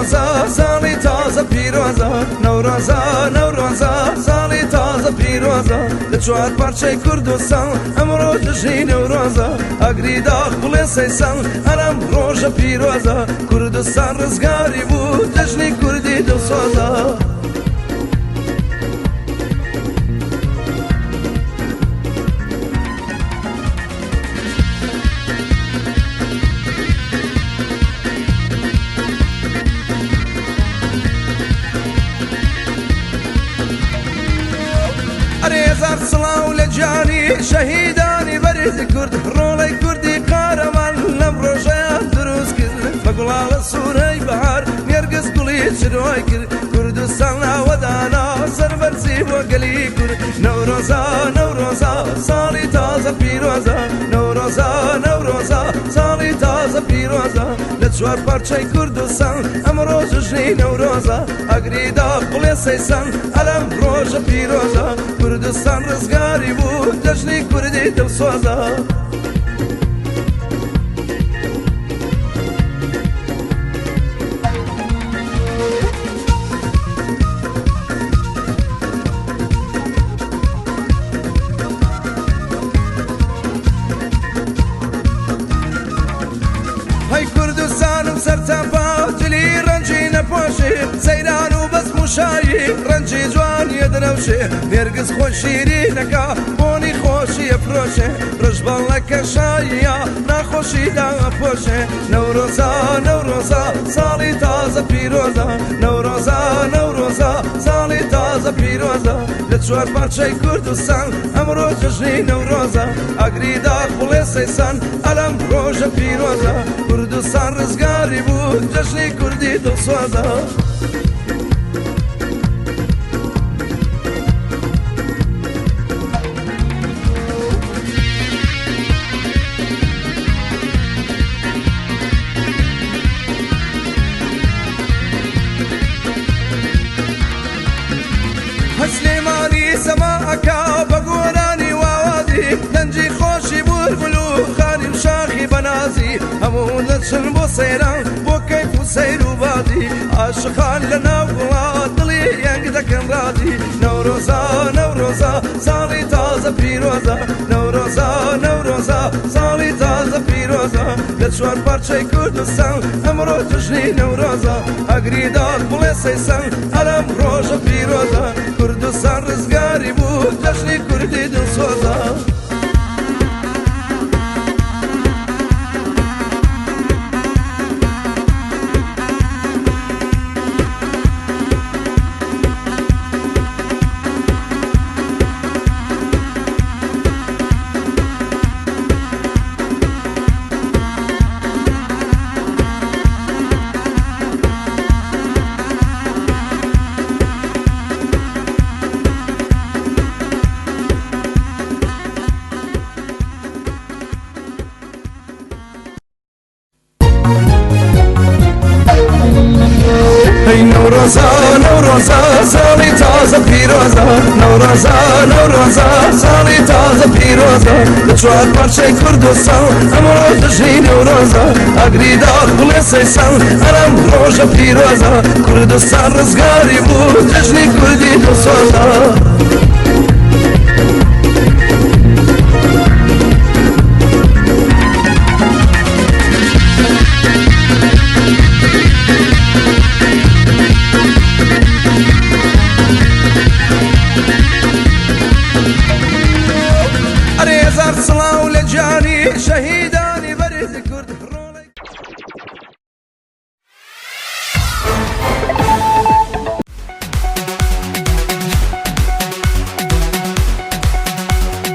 نوروزا ساڵی تازە پیرۆزە نەورۆزە نەورۆزە ساڵی تازە پیرۆزە لە چوار پارچەی کوردستان ئەمڕۆ دژی نەورۆزە ئەگری داغ بڵێ سەیسان هەرم ڕۆژە پیرۆزە کوردستان ڕزگاری بوو دژنی کوردی دڵسۆزە هزار سڵاو لە جانی شەهیدانی بەرز کورد ڕۆڵەی کوردی قارەمان لەم ڕۆژەیان دروست کرد بە گوڵاڵە سوورەی بەهار نێرگس گوڵی چرۆی کرد کوردستان ناوەدانا سەربەرزی بۆ گەلی کورد نەورۆزە نەورۆزە ساڵی تازە پیرۆزە نەورۆزە نەورۆزە ساڵی تازە پیرۆزە لە چوار پارچەی کوردستان ئەمڕۆ جژنی نەورۆزە ئەگری داغ بڵێ سەیسان ئەلەم ڕۆژە پیرۆزە کوردستان ڕزگاری بوو دژنی کوردی دڵسۆزە هەی کوردستانم سەرتەپا جلی ڕەنجی نەپۆشێ سەیران و بەس موشایی ڕەنجی جوانیە دەنەوشێ نێرگس خۆی شیرینەکە بۆنی خۆشی ئەفرۆشێ ڕژبەڵەکە شاییە ناخۆشی داپۆشێ نەورۆزە نەورۆزە ساڵی تازە پیرۆزە نەورۆزە نەورۆزە ساڵی تازە پیرۆزە لە چوار پارچەی کوردستان ئەمڕۆ جژنی نەورۆزە ئەگری داغ بڵێ سەیسان ئەلەم ڕۆژە پیرۆزە کوردستان ڕزگاری بوو جژنی کوردی دڵسۆزە سلێمانی سەماعەکە بە گۆرانی واوازی دەنجی خۆشی بولبول و خانی و شاخی بەنازی هەموو دەچن بۆ سەیران بۆ کەیف و سەیر و بازی عاشقان لە ناو وڵات دڵی یەنگ دەکەن ڕازی نەورۆزە نەورۆزە ساڵی تازە پیرۆزە نەورۆزە نەورۆزە ساڵی تازە پیرۆزە لە چوار پارچەی کوردستان ئەمڕۆ جژنی نەورۆزە ئەگری داغ بڵێ سەیسان ئەلەم ڕۆژە پیرۆزە کوردستان ڕزگاری بوو جژنی کوردی دڵسۆزە نوروزە نوروزە ساڵی تازە پیرۆزە نوروزە نوروزە ساڵی تازە پیرۆزە لە چوار پارچەی کوردستان ئەمڕۆ دژی نەورۆزە ئەگری داغ بڵێ سەیسان ئەرەم ڕۆژە پیرۆزە کوردستان ڕزگاری بوو جژنی کوردی دڵسۆزە